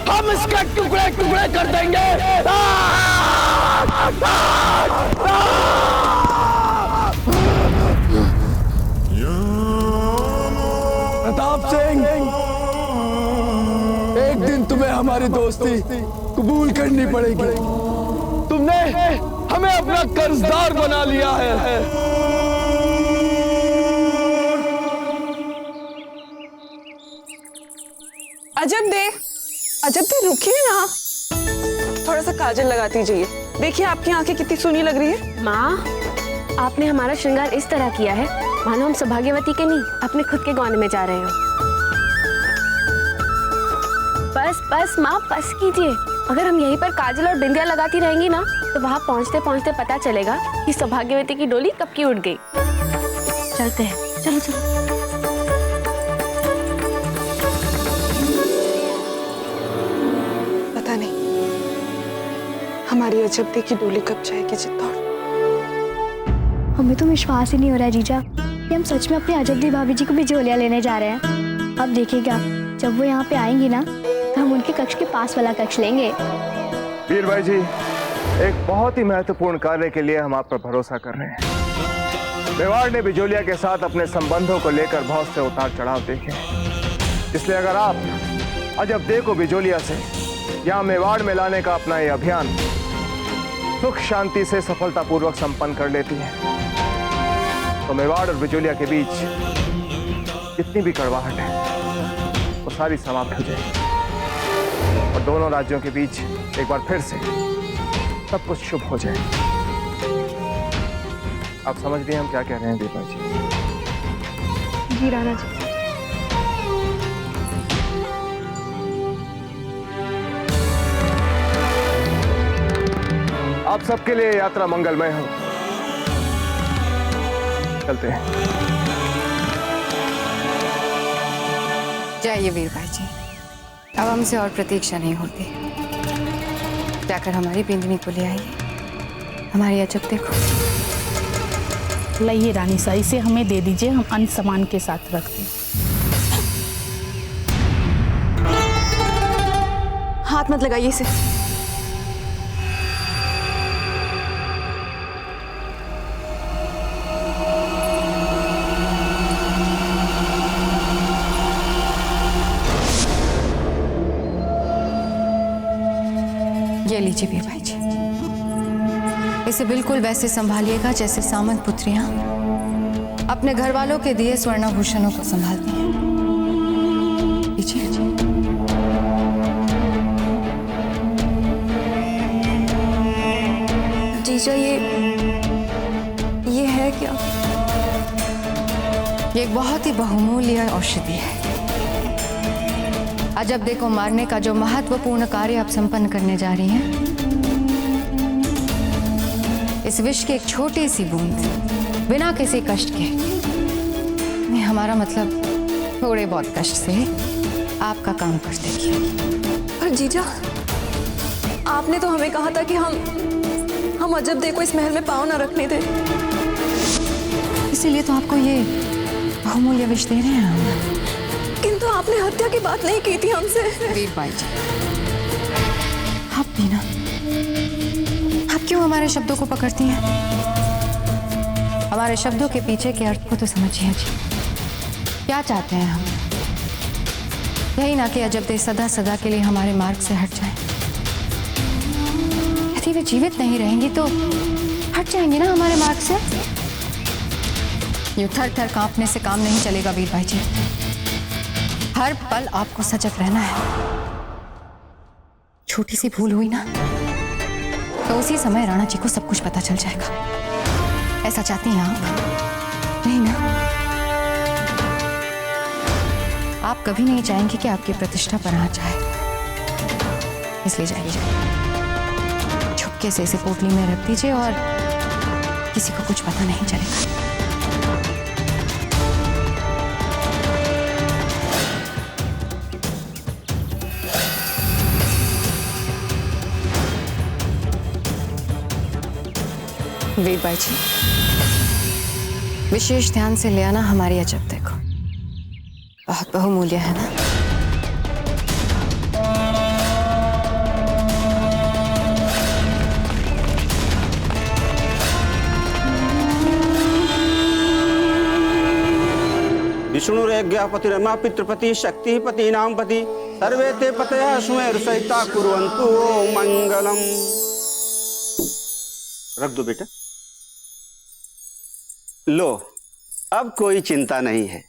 हम इसके टुकड़े टुकड़े कर देंगे। प्रताप सिंह, एक दिन तुम्हें हमारी दोस्ती कबूल करनी पड़ेगी। तुमने हमें अपना कर्जदार बना लिया है।
अजब दे रुकिए ना, थोड़ा सा काजल लगा दीजिए। देखिए आपकी आंखें कितनी सुनी लग रही है।
माँ, आपने हमारा श्रृंगार इस तरह किया है मानो हम सौभाग्यवती के नहीं अपने खुद के गौन में जा रहे हो। बस माँ, बस कीजिए। अगर हम यहीं पर काजल और बिंदिया लगाती रहेंगी ना तो वहाँ पहुँचते पहुँचते पता चलेगा कि सौभाग्यवती की डोली कब की उड़ गई। चलते हैं, चलो चलो। हमारी अजब दी की डोली कब जाएगी चित्तौड़?
हमें तो विश्वास ही नहीं हो रहा है जीजा कि हम सच में अपनी अजब दी भाभी जी को बिजोलिया लेने जा रहे हैं। अब देखिएगा जब वो यहाँ पे आएंगी ना तो हम उनके कक्ष के पास वाला कक्ष लेंगे।
वीर भाई जी, एक बहुत ही महत्वपूर्ण कार्य के लिए हम आप पर भरोसा कर रहे हैं। मेवाड़ ने बिजोलिया के साथ अपने संबंधों को लेकर बहुत से उतार चढ़ाव देखे, इसलिए अगर आप अजब दे को बिजोलिया से यहाँ मेवाड़ में लाने का अपना ये अभियान सुख शांति से सफलतापूर्वक संपन्न कर लेती है तो मेवाड़ और बिजोलिया के बीच जितनी भी कड़वाहट है वो सारी समाप्त हो जाएगी और दोनों राज्यों के बीच एक बार फिर से सब कुछ शुभ हो जाए। आप समझ रहे हैं हम क्या कह रहे हैं दीपा जी?
जी राणा जी।
आप सबके लिए यात्रा मंगलमय हो। चलते हैं।
जाइए वीर भाई जी, अब हमसे और प्रतीक्षा नहीं होती। जाकर हमारी बिंदनी को ले आइए। हमारी अजब देखो।
लाइए रानी सा, इसे हमें दे दीजिए, हम अन्य सामान के साथ रखते हैं।
हाथ मत लगाइए इसे।
ये लीजिए वीर भाई जी, इसे बिल्कुल वैसे संभालिएगा जैसे सामंत पुत्रियां अपने घर वालों के दिए स्वर्णाभूषणों को संभालती हैं। लीजिए।
जीजा ये है क्या?
ये एक बहुत ही बहुमूल्य औषधि है। अजब दे को मारने का जो महत्वपूर्ण कार्य आप संपन्न करने जा रही हैं, इस विष की एक छोटी सी बूंद बिना किसी कष्ट के, नहीं हमारा मतलब थोड़े बहुत कष्ट से आपका काम कर देगी।
पर जीजा, आपने तो हमें कहा था कि हम अजब दे को इस महल में पाँव न रखने दें।
इसीलिए तो आपको ये बहुमूल्य विष दे रहे हैं हम।
किंतु आपने हत्या की बात नहीं की थी हमसे।
वीर भाई जी, आप भी ना, आप क्यों हमारे शब्दों को पकड़ती हैं? हमारे शब्दों के पीछे के अर्थ को तो समझिए जी। क्या चाहते हैं हम? यही ना कि अजब दे सदा सदा के लिए हमारे मार्ग से हट जाएं। यदि वे जीवित नहीं रहेंगी तो हट जाएंगी ना हमारे मार्ग से। यूं थर थर कांपने से काम नहीं चलेगा वीर भाई जी। हर पल आपको सजग रहना है। छोटी सी भूल हुई ना तो उसी समय राणा जी को सब कुछ पता चल जाएगा। ऐसा चाहती हैं आप? नहीं ना? आप कभी नहीं चाहेंगे कि आपकी प्रतिष्ठा पर आ जाए, इसलिए जाइए, छुपके से इसे पोटली में रख दीजिए और किसी को कुछ पता नहीं चलेगा। वीर भाई जी, विशेष ध्यान से ले आना हमारी अजब देखो, बहुत बहुमूल्य है ना।
विष्णुरेज्ञापति रमा पितृपति शक्तिपति नाम पति सर्वे ते पतया सुमेर सहिता कुर्वन्तु ओम मंगलम। रख दो बेटा। लो, अब कोई चिंता नहीं है।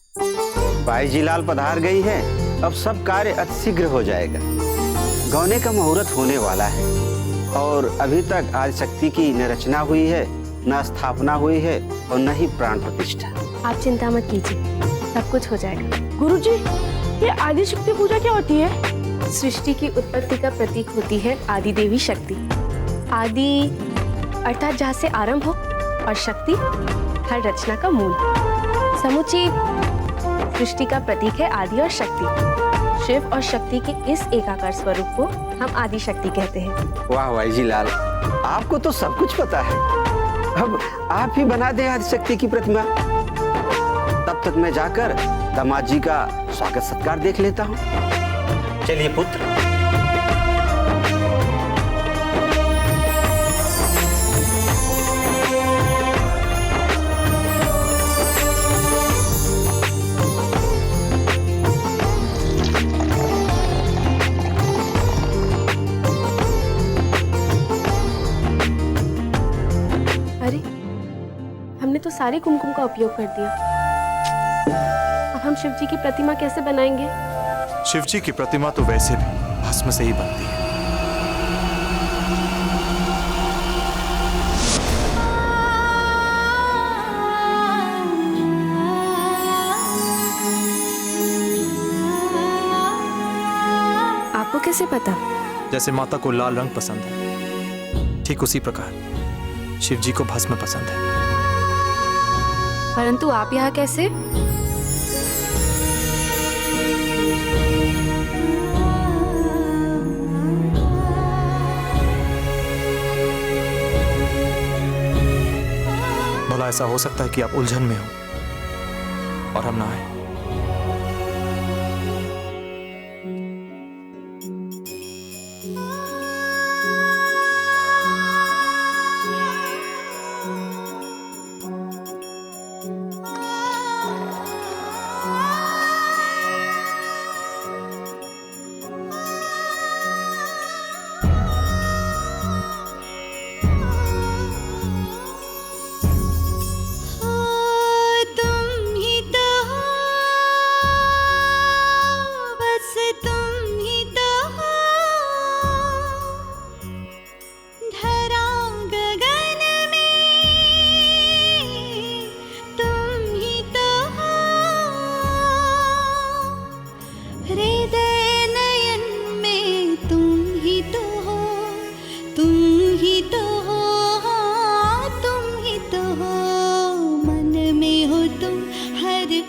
बाईजीलाल पधार गई है, अब सब कार्य अतिशीघ्र हो जाएगा। गौने का मुहूर्त होने वाला है और अभी तक आदि शक्ति की न रचना हुई है, न स्थापना हुई है और न ही प्राण प्रतिष्ठा।
आप चिंता मत कीजिए, सब कुछ हो जाएगा।
गुरुजी, ये आदि शक्ति पूजा क्या होती है?
सृष्टि की उत्पत्ति का प्रतीक होती है आदि देवी शक्ति। आदि अर्थात जहाँ से आरंभ हो और शक्ति हर रचना का मूल। समुची सृष्टि का प्रतीक है आदि और शक्ति। शिव और शक्ति के इस एकाकार स्वरूप को हम आदि शक्ति कहते हैं।
वाह भाई जी लाल, आपको तो सब कुछ पता है। अब आप ही बना दें आदिशक्ति की प्रतिमा। तब तक मैं जाकर दामाद जी का स्वागत सत्कार देख लेता हूँ। चलिए पुत्र।
हमने तो सारे कुमकुम का उपयोग कर दिया। अब हम शिव जी की प्रतिमा कैसे बनाएंगे?
शिव जी की प्रतिमा तो वैसे भी भस्म से ही बनती है।
आपको कैसे पता?
जैसे माता को लाल रंग पसंद है, ठीक उसी प्रकार शिव जी को भस्म पसंद है।
परंतु आप यहाँ कैसे?
भला ऐसा हो सकता है कि आप उलझन में हो और हम ना आए?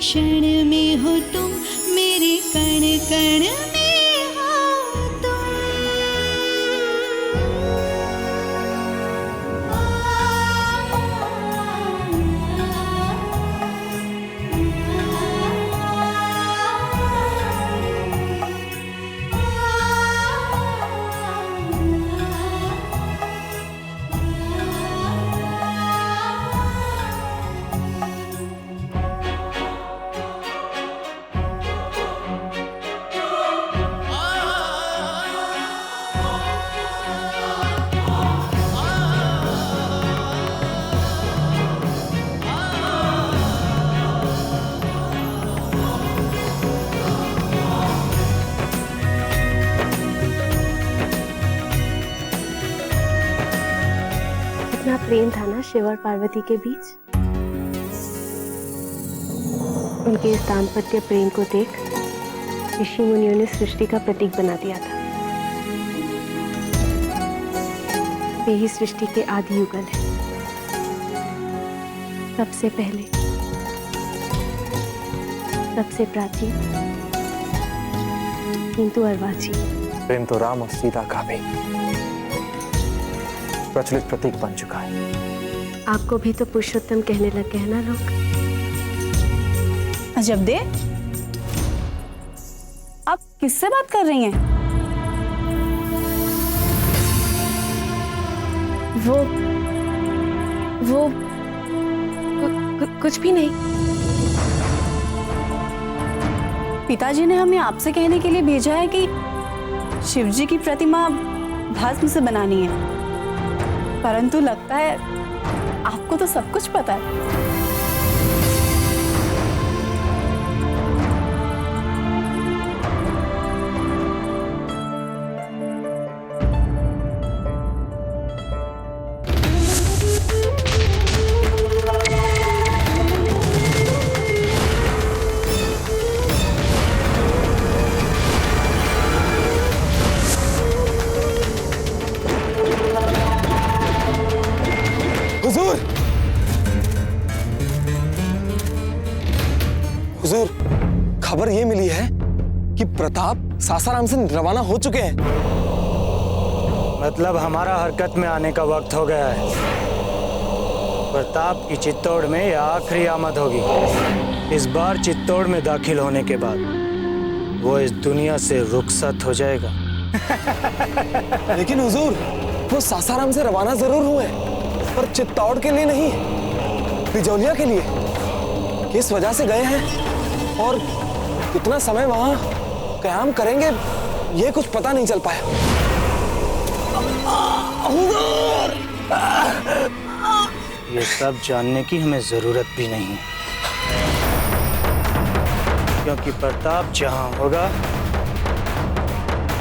क्षण में हो तुम, मेरे कण कण में हो तुम।
कितना प्रेम था ना शिव और पार्वती के बीच। उनके इस दाम्पत्य प्रेम को देख ऋषि मुनियों ने सृष्टि का प्रतीक बना दिया था। वे ही सृष्टि के आदि युगल हैं। सबसे पहले, सबसे प्राचीन, किंतु अर्वाचीन।
प्रेम तो राम और सीता का भी प्रचलित प्रतीक बन चुका है।
आपको भी तो पुरुषोत्तम कहने लग गए ना लोग।
अजब दे, आप किससे बात कर रही हैं?
वो कुछ भी नहीं।
पिताजी ने हमें आपसे कहने के लिए भेजा है कि शिवजी की प्रतिमा भस्म से बनानी है, परंतु लगता है आपको तो सब कुछ पता है।
हुजूर, खबर ये मिली है
कि प्रताप सासाराम से रवाना हो चुके हैं।
मतलब हमारा हरकत में आने का वक्त हो गया है। प्रताप की चित्तौड़ में यह आखिरी आमद होगी। इस बार चित्तौड़ में दाखिल होने के बाद वो इस दुनिया से रुखसत हो जाएगा।
लेकिन हुजूर, वो सासाराम से रवाना जरूर हुए, पर चित्तौड़ के लिए नहीं, बिजौलिया के लिए। किस वजह से गए हैं और कितना समय वहां क़याम करेंगे, ये कुछ पता नहीं चल पाया।
ये सब जानने की हमें जरूरत भी नहीं है, क्योंकि प्रताप जहां होगा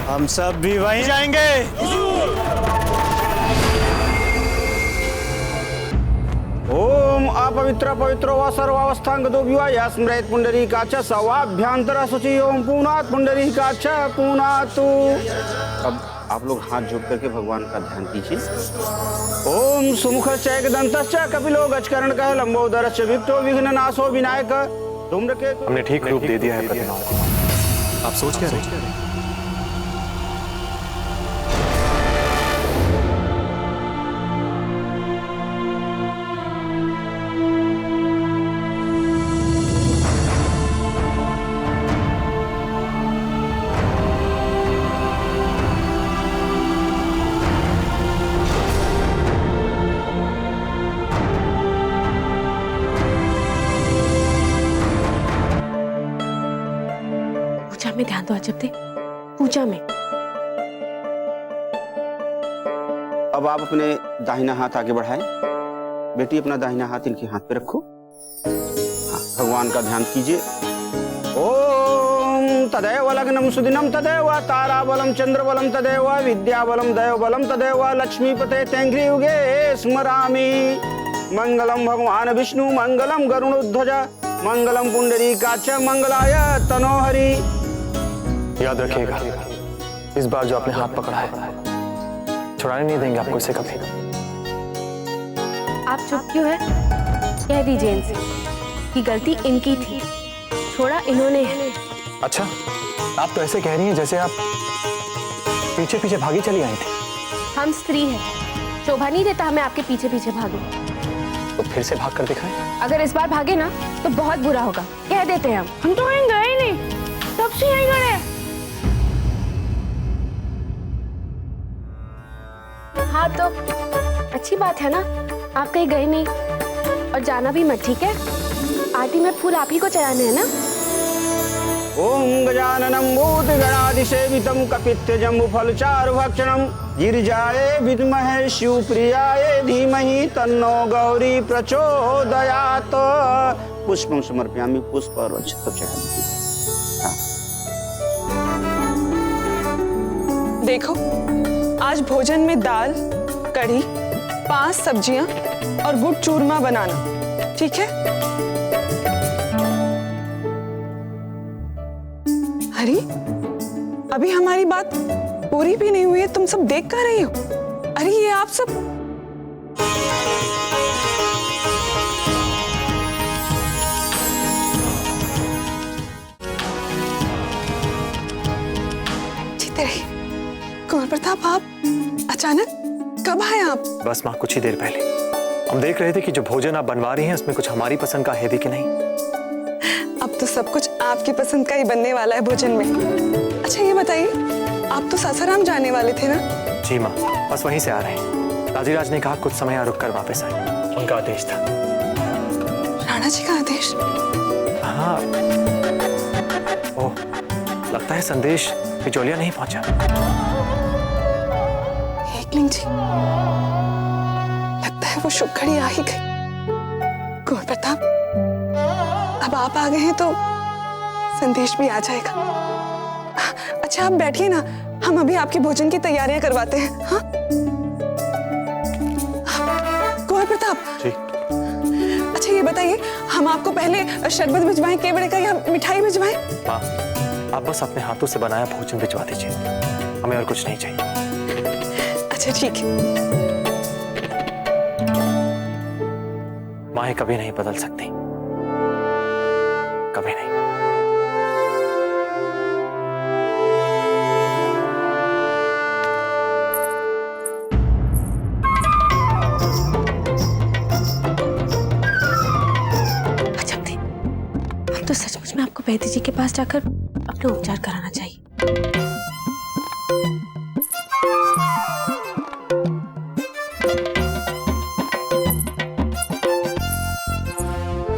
हम सब भी वहीं जाएंगे।
ओम अपवित्र पवित्रो व सर्वावस्थांगतो विवाह स्मृत पुंडरीकाच सवाभ्यांतर शुचि ओम पूर्णात् पुंडरीकाच पूर्णातु। अब आप लोग हाथ जोड़ करके भगवान का ध्यान कीजिए। ओम सुमुख चैकदंतश्च कपिलो गजकर्णकः लंबोदरश्च विक्तो विघ्ननाशो विनायक धूम्रकेतु।
हमने ठीक रूप दे दिया है प्रतिमा को।
आप सोच क्या रहे?
पूजा में ध्यान दो अजब दे, पूजा में।
अब आप अपने दाहिना हाथ आगे बढ़ाएं। बेटी अपना दाहिना हाथ इनके हाथ पे रखो। हाँ, भगवान का ध्यान कीजिए। ओम तदेव लग्नम सुदिनम तदेव ताराबलम चंद्रबलम तदेव विद्याबलम दैवबलम तदेव लक्ष्मीपते तेंघ्रि युगे स्मरामि। मंगलम भगवान विष्णु मंगलम गरुड़ध्वज मंगलम पुंडरीकाच मंगलाय तनोहरि।
याद रखिएगा, इस बार जो आपने हाथ पकड़ा है छुड़ाने नहीं देंगे आपको इसे कभी।
आप चुप क्यों है? कह दीजिए इनसे कि गलती इनकी थी, छोड़ा इन्होंने है।
अच्छा, आप तो ऐसे कह रही हैं जैसे आप पीछे पीछे भागी चली आई थी।
हम स्त्री हैं, शोभा नहीं देता हमें आपके पीछे पीछे भागे।
तो फिर से भाग कर दिखाएं।
अगर इस बार भागे ना तो बहुत बुरा होगा, कह देते हैं हम तो कहीं गए ही नहीं, तब से यहीं खड़े। हाँ तो अच्छी बात है ना, आप कहीं गए नहीं और जाना भी मत, ठीक है? आरती में फूल आप ही को चढ़ाने हैं ना।
ओम गजाननम भूतगणाधिसेवितं कपित्थजम्बुफलचारुभक्षणं गिरिजाये विद्महे शिवप्रियाय धीमहि तन्नो गौरी प्रचोदयात्। पुष्पं समर्पयामि, पुष्प और अक्षत चढ़ाएं।
देखो, आज भोजन में दाल, कढ़ी, 5 सब्जियां और गुड़ चूरमा बनाना, ठीक है? अरे, अभी हमारी बात पूरी भी नहीं हुई है, तुम सब देख कर रही हो? अरे ये आप सब जीते रहिए। कुंवर प्रताप, आप अचानक कब आए आप?
बस माँ, कुछ ही देर पहले। हम देख रहे थे कि जो भोजन आप बनवा रही हैं उसमें कुछ हमारी पसंद का है भी कि नहीं।
अब तो सब कुछ आपकी पसंद का ही बनने वाला है भोजन में। अच्छा ये बताइए, आप तो सासाराम जाने वाले थे ना?
जी माँ, बस वहीं से आ रहे हैं। राजीराज ने कहा कुछ समय यहाँ रुक कर वापस आए, उनका आदेश था।
राणा जी का आदेश?
हाँ। ओह, लगता है संदेश बिजौलिया नहीं पहुंचा।
एक मिनट जी, लगता है वो शुभ घड़ी आ ही गई। कुंवर प्रताप, अब आप आ गए हैं तो संदेश भी आ जाएगा। अच्छा आप बैठिए ना, हम अभी आपके भोजन की तैयारियां करवाते हैं। हाँ कुंवर प्रताप
जी।
अच्छा ये बताइए, हम आपको पहले शरबत भिजवाएं केवड़े का या मिठाई भिजवाएं?
माँ, आप बस अपने हाथों से बनाया भोजन भिजवा दीजिए, हमें और कुछ नहीं चाहिए।
अच्छा ठीक है।
माँ कभी नहीं बदल सकती, कभी नहीं।
तो सचमुच में आपको वैद्य जी के पास जाकर अपना उपचार कराना चाहिए।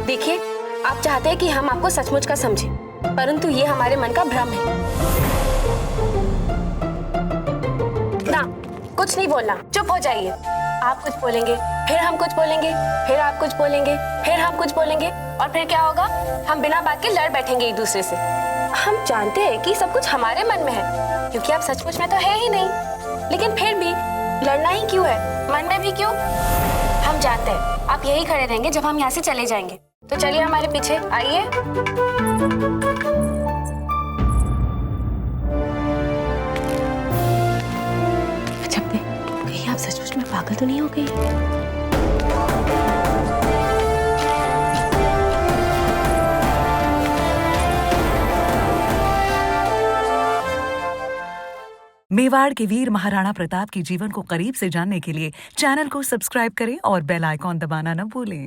देखिए, आप चाहते हैं कि हम आपको सचमुच का समझें, परंतु ये हमारे मन का भ्रम है। ना, कुछ नहीं बोलना, चुप हो जाइए। आप कुछ बोलेंगे, फिर हम कुछ बोलेंगे, फिर आप कुछ बोलेंगे, फिर हम कुछ बोलेंगे, और फिर क्या होगा? हम बिना बात के लड़ बैठेंगे एक दूसरे से। हम जानते हैं कि सब कुछ हमारे मन में है, क्योंकि आप सचमुच में तो है ही नहीं। लेकिन फिर भी लड़ना ही क्यों है? मन में भी क्यों? हम जानते हैं आप यही खड़े रहेंगे जब हम यहाँ से चले जाएंगे। तो चलिए हमारे पीछे आइए। जब कहीं आप सचमुच में पागल तो नहीं हो गई?
मेवाड़ के वीर महाराणा प्रताप के जीवन को करीब से जानने के लिए चैनल को सब्सक्राइब करें और बेल आइकॉन दबाना न भूलें।